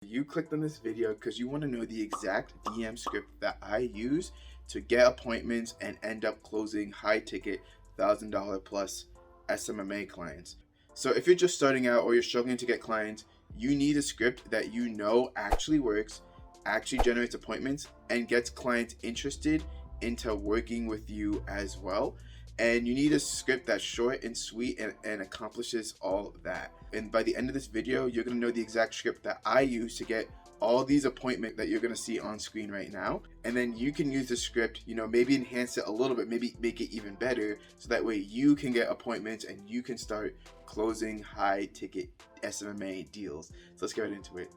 You clicked on this video because you want to know the exact DM script that I use to get appointments and end up closing high ticket $1,000 plus SMMA clients. So if you're just starting out or you're struggling to get clients, you need a script that you know actually works, actually generates appointments, and gets clients interested into working with you as well. And you need a script that's short and sweet and accomplishes all that. And by the end of this video, you're going to know the exact script that I use to get all these appointments that you're going to see on screen right now. And then you can use the script, maybe enhance it a little bit, maybe make it even better, so that way you can get appointments and you can start closing high ticket SMMA deals. So let's get right into it.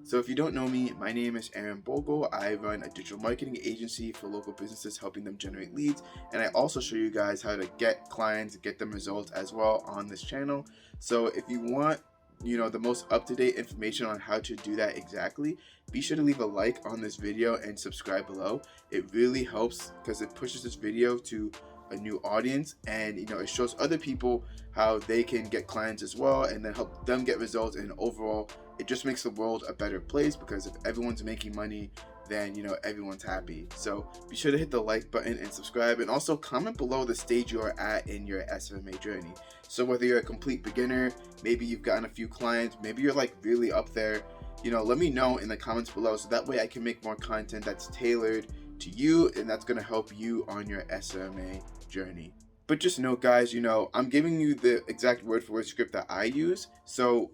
So if you don't know me, my name is Aaron Bogle. I run a digital marketing agency for local businesses, helping them generate leads. And I also show you guys how to get clients, get them results as well on this channel. So if you want, the most up-to-date information on how to do that exactly, be sure to leave a like on this video and subscribe below. It really helps because it pushes this video to a new audience, and it shows other people how they can get clients as well and then help them get results. And overall, it just makes the world a better place, because if everyone's making money, then everyone's happy. So be sure to hit the like button and subscribe, and also comment below the stage you are at in your SMMA journey. So whether you're a complete beginner, maybe you've gotten a few clients, maybe you're like really up there, let me know in the comments below, so that way I can make more content that's tailored to you and that's going to help you on your SMMA journey. But just note, guys, I'm giving you the exact word for word script that I use. So,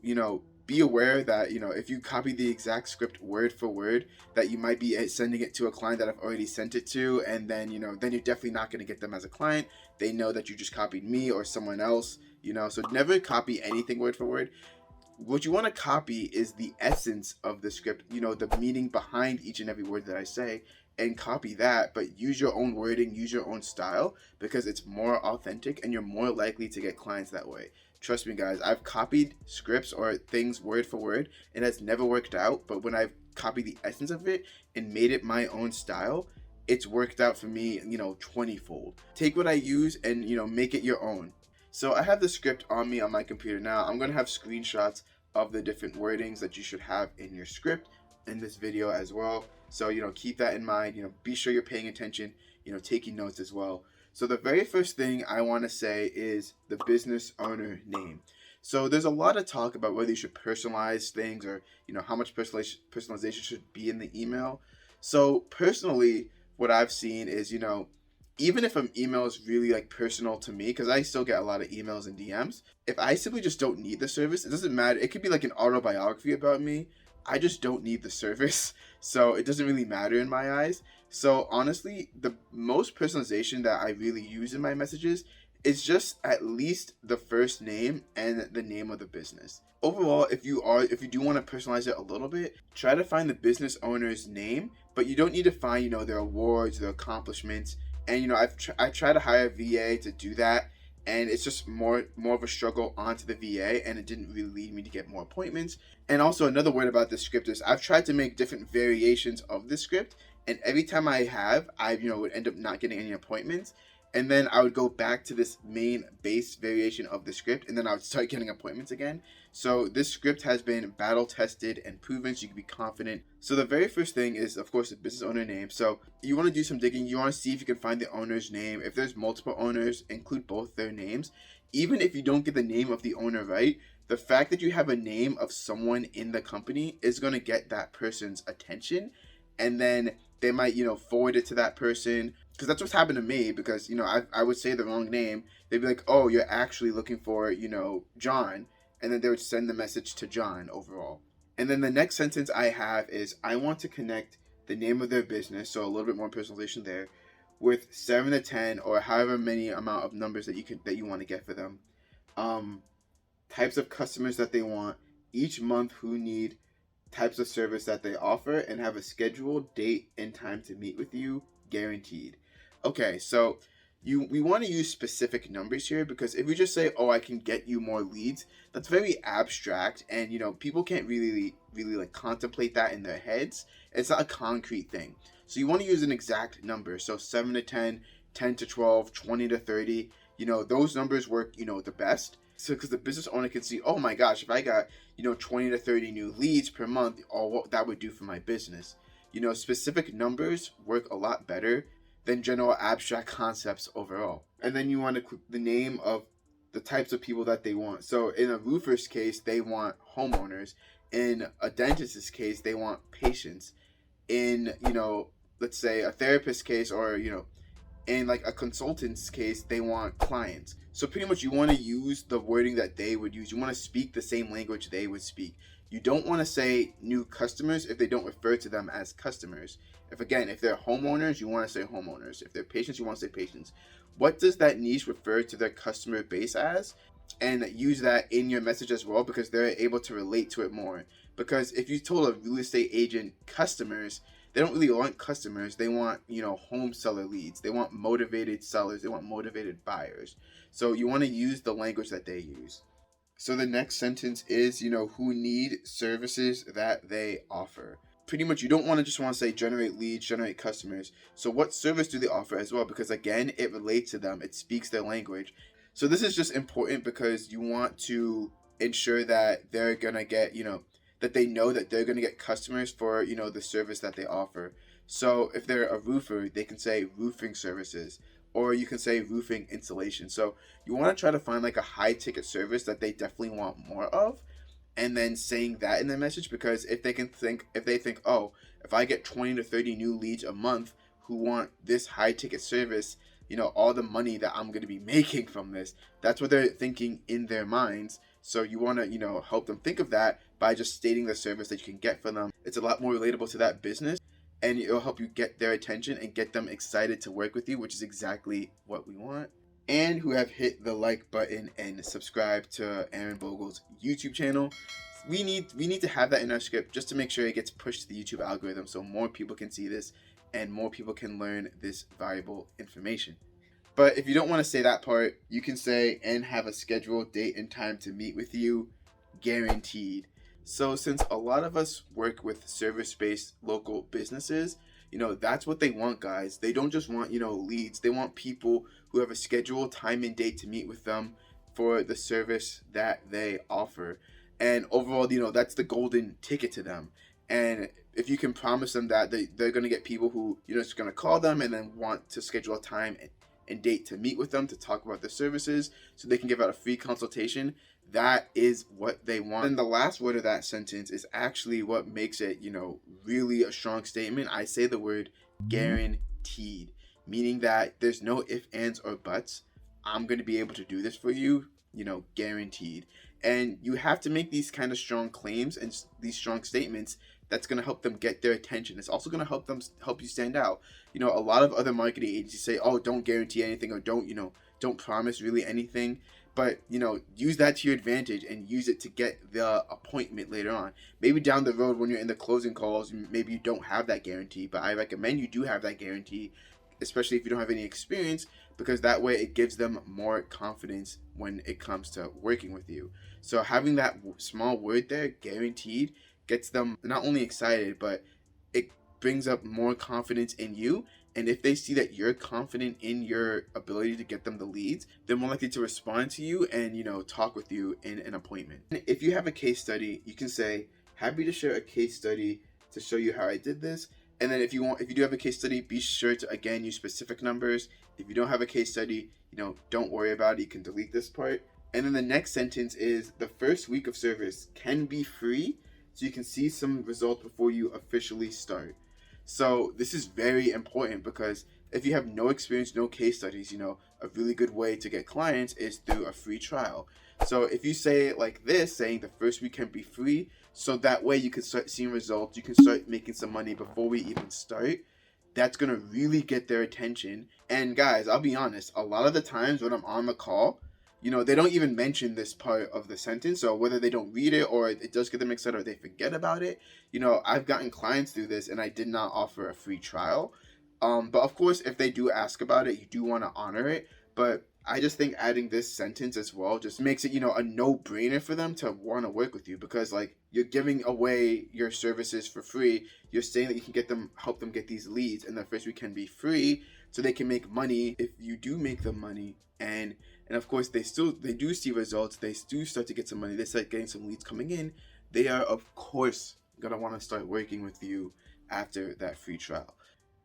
be aware that, if you copy the exact script word for word, that you might be sending it to a client that I've already sent it to. And then, then you're definitely not going to get them as a client. They know that you just copied me or someone else, so never copy anything word for word. What you want to copy is the essence of the script, the meaning behind each and every word that I say, and copy that, but use your own wording, use your own style, because it's more authentic and you're more likely to get clients that way. Trust me, guys, I've copied scripts or things word for word and it's never worked out, but when I've copied the essence of it and made it my own style, it's worked out for me, 20-fold. Take what I use and, make it your own. So I have the script on me on my computer now. I'm going to have screenshots of the different wordings that you should have in your script in this video as well. So, keep that in mind. Be sure you're paying attention, taking notes as well. So the very first thing I want to say is the business owner name. So there's a lot of talk about whether you should personalize things or, how much personalization should be in the email. So personally, what I've seen is, even if an email is really like personal to me, because I still get a lot of emails and DMs, if I simply just don't need the service, it doesn't matter. It could be like an autobiography about me. I just don't need the service, so it doesn't really matter in my eyes. So honestly, the most personalization that I really use in my messages is just at least the first name and the name of the business. Overall, if you do want to personalize it a little bit, try to find the business owner's name, but you don't need to find, their awards, their accomplishments. And I tried to hire a VA to do that, and it's just more of a struggle onto the VA, and it didn't really lead me to get more appointments. And also another word about this script is I've tried to make different variations of the script, and every time I would end up not getting any appointments. And then I would go back to this main base variation of the script, and then I would start getting appointments again. So this script has been battle tested and proven, so you can be confident. So the very first thing is, of course, the business owner name. So you want to do some digging. You want to see if you can find the owner's name. If there's multiple owners, include both their names. Even if you don't get the name of the owner right, the fact that you have a name of someone in the company is going to get that person's attention. And then they might, forward it to that person. Because that's what's happened to me, because, I would say the wrong name. They'd be like, oh, you're actually looking for, John. And then they would send the message to John overall. And then the next sentence I have is, I want to connect the name of their business, so a little bit more personalization there, with 7 to 10 or however many amount of numbers that you want to get for them. Types of customers that they want, each month who need, types of service that they offer, and have a scheduled date and time to meet with you, guaranteed. Okay, so we want to use specific numbers here, because if we just say, oh, I can get you more leads, that's very abstract, and people can't really like contemplate that in their heads. It's not a concrete thing. So you want to use an exact number. So 7 to 10, 10 to 12, 20 to 30, those numbers work, the best. So because the business owner can see, oh my gosh, if I got 20 to 30 new leads per month, or what that would do for my business. Specific numbers work a lot better than general abstract concepts overall. And then you want to click the name of the types of people that they want. So in a roofer's case, they want homeowners. In a dentist's case, they want patients. In let's say a therapist case, or in like a consultant's case, they want clients. So pretty much you want to use the wording that they would use. You want to speak the same language they would speak. You don't want to say new customers if they don't refer to them as customers. If they're homeowners, you want to say homeowners. If they're patients, you want to say patients. What does that niche refer to their customer base as? And use that in your message as well, because they're able to relate to it more. Because if you told a real estate agent customers, they don't really want customers. They want, home seller leads. They want motivated sellers. They want motivated buyers. So you want to use the language that they use. So the next sentence is, who need services that they offer. Pretty much you don't want to say generate leads, generate customers. So what service do they offer as well? Because again, it relates to them. It speaks their language. So this is just important because you want to ensure that they're going to get, that they know that they're going to get customers for, the service that they offer. So if they're a roofer, they can say roofing services, or you can say roofing installation. So you want to try to find like a high ticket service that they definitely want more of, and then saying that in the message, because if they think, oh, if I get 20 to 30 new leads a month who want this high ticket service, all the money that I'm going to be making from this, that's what they're thinking in their minds. So you want to, help them think of that by just stating the service that you can get for them. It's a lot more relatable to that business, and it'll help you get their attention and get them excited to work with you, which is exactly what we want. And who have hit the like button and subscribe to Aaron Bogle's YouTube channel. We need to have that in our script just to make sure it gets pushed to the YouTube algorithm so more people can see this and more people can learn this valuable information. But if you don't want to say that part, you can say, and have a scheduled date and time to meet with you, guaranteed. So since a lot of us work with service-based local businesses, that's what they want, guys. They don't just want, leads. They want people who have a scheduled time and date to meet with them for the service that they offer. And overall, that's the golden ticket to them. And if you can promise them that they're going to get people who, just going to call them and then want to schedule a time and date to meet with them to talk about their services so they can give out a free consultation, that is what they want. And the last word of that sentence is actually what makes it, really a strong statement. I say the word guaranteed, meaning that there's no ifs, ands, or buts. I'm going to be able to do this for you, guaranteed. And you have to make these kind of strong claims and these strong statements that's going to help them get their attention. It's also going to help you stand out. A lot of other marketing agencies say, oh, don't guarantee anything, or don't promise really anything. But, use that to your advantage and use it to get the appointment later on. Maybe down the road when you're in the closing calls, maybe you don't have that guarantee, but I recommend you do have that guarantee, especially if you don't have any experience, because that way it gives them more confidence when it comes to working with you. So having that small word there, guaranteed, gets them not only excited, but it brings up more confidence in you. And if they see that you're confident in your ability to get them the leads, they're more likely to respond to you and, talk with you in an appointment. If you have a case study, you can say, happy to share a case study to show you how I did this. And then if you do have a case study, be sure to, again, use specific numbers. If you don't have a case study, don't worry about it. You can delete this part. And then the next sentence is, the first week of service can be free, so you can see some results before you officially start. So this is very important, because if you have no experience, no case studies, a really good way to get clients is through a free trial. So if you say it like this, saying the first week can be free, so that way you can start seeing results, you can start making some money before we even start, that's going to really get their attention. And guys, I'll be honest, a lot of the times when I'm on the call, they don't even mention this part of the sentence. So whether they don't read it or it does get them excited or they forget about it, I've gotten clients through this and I did not offer a free trial. But of course, if they do ask about it, you do want to honor it. But I just think adding this sentence as well just makes it, a no-brainer for them to want to work with you, because like, you're giving away your services for free. You're saying that you can help them get these leads, and the first week can be free so they can make money. If you do make them money and and of course they do see results, they do start to get some money, they start getting some leads coming in, they are of course gonna want to start working with you after that free trial.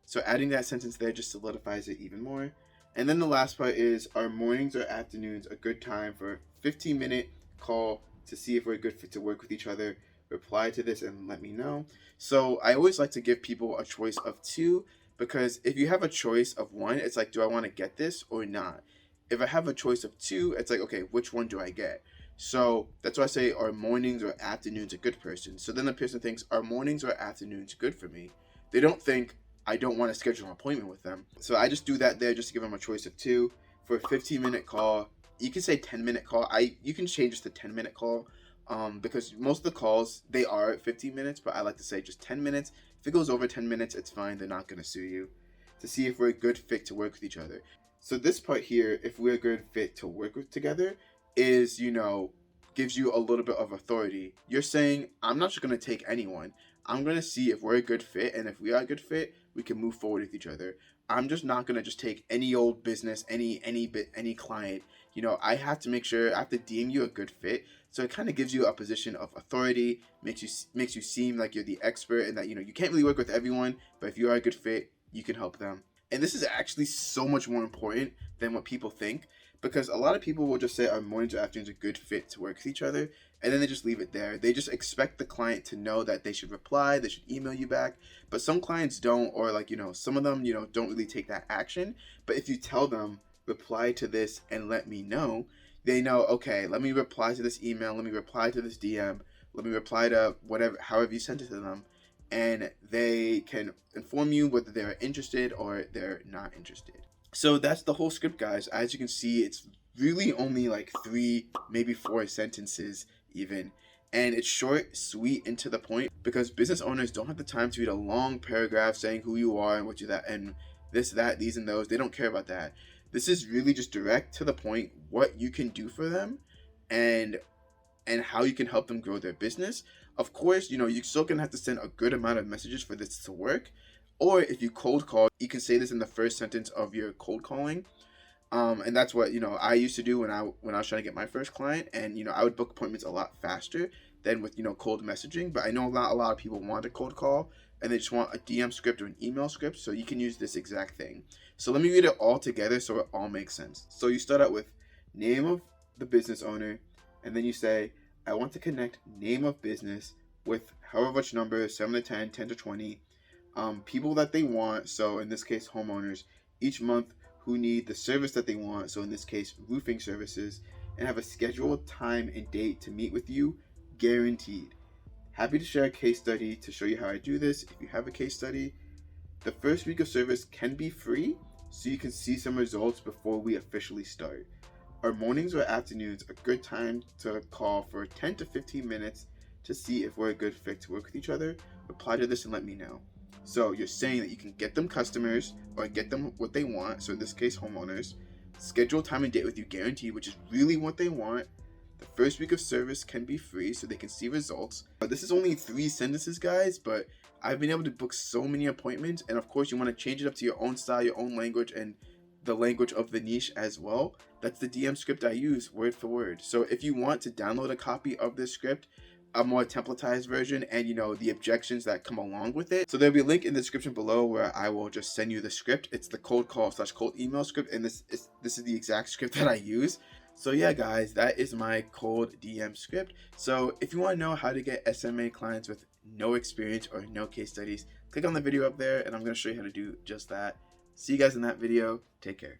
So adding that sentence there just solidifies it even more. And then the last part is, are mornings or afternoons a good time for a 15-minute call to see if we're a good fit to work with each other? Reply to this and let me know. So I always like to give people a choice of two, because if you have a choice of one, it's like, do I want to get this or not? If I have a choice of two, it's like, okay, which one do I get? So that's why I say, are mornings or afternoons a good person? So then the person thinks, are mornings or afternoons good for me? They don't think, I don't want to schedule an appointment with them. So I just do that there just to give them a choice of two for a 15-minute call. You can say 10-minute call. You can change this to 10-minute call, because most of the calls, they are at 15 minutes, but I like to say just 10 minutes. If it goes over 10 minutes, it's fine. They're not going to sue you, to see if we're a good fit to work with each other. So this part here, if we're a good fit to work with together, is, gives you a little bit of authority. You're saying, I'm not just going to take anyone. I'm going to see if we're a good fit, and if we are a good fit, we can move forward with each other. I'm just not going to just take any old business, any client. I have to make sure, I have to deem you a good fit. So it kind of gives you a position of authority, makes you seem like you're the expert, and that you can't really work with everyone, but if you are a good fit, you can help them. And this is actually so much more important than what people think, because a lot of people will just say, our mornings or afternoons are a good fit to work with each other, and then they just leave it there. They just expect the client to know that they should reply, they should email you back. But some clients don't, or some of them, don't really take that action. But if you tell them, reply to this and let me know, they know, okay, let me reply to this email, let me reply to this DM, let me reply to whatever, however you sent it to them, and they can inform you whether they're interested or they're not interested. So that's the whole script, guys. As you can see, it's really only like 3, maybe 4 sentences even. And it's short, sweet, and to the point, because business owners don't have the time to read a long paragraph saying who you are and what you that and this, that, these, and those. They don't care about that. This is really just direct to the point, what you can do for them and how you can help them grow their business. Of course, you're still gonna have to send a good amount of messages for this to work. Or if you cold call, you can say this in the first sentence of your cold calling. And that's what I used to do when I was trying to get my first client, and I would book appointments a lot faster than with cold messaging. But I know a lot of people want a cold call, and they just want a DM script or an email script, so you can use this exact thing. So let me read it all together so it all makes sense. So you start out with name of the business owner, and then you say, I want to connect name of business with however much number, 7 to 10, 10 to 20 people that they want. So in this case, homeowners each month who need the service that they want, so in this case, roofing services, and have a scheduled time and date to meet with you, guaranteed. Happy to share a case study to show you how I do this. If you have a case study, the first week of service can be free, so you can see some results before we officially start. Are mornings or afternoons a good time to call for 10 to 15 minutes to see if we're a good fit to work with each other? Reply to this and let me know. So you're saying that you can get them customers or get them what they want. So in this case, homeowners. Schedule time and date with you, guaranteed, which is really what they want. The first week of service can be free so they can see results. This is only 3 sentences, guys, but I've been able to book so many appointments. And of course, you want to change it up to your own style, your own language, and the language of the niche as well. That's the DM script I use, word for word. So if you want to download a copy of this script, a more templatized version, and the objections that come along with it, so there'll be a link in the description below where I will just send you the script. It's the cold call / cold email script, and this is the exact script that I use. So yeah, guys, that is my cold DM script. So if you want to know how to get SMMA clients with no experience or no case studies, click on the video up there, and I'm going to show you how to do just that. See you guys in that video. Take care.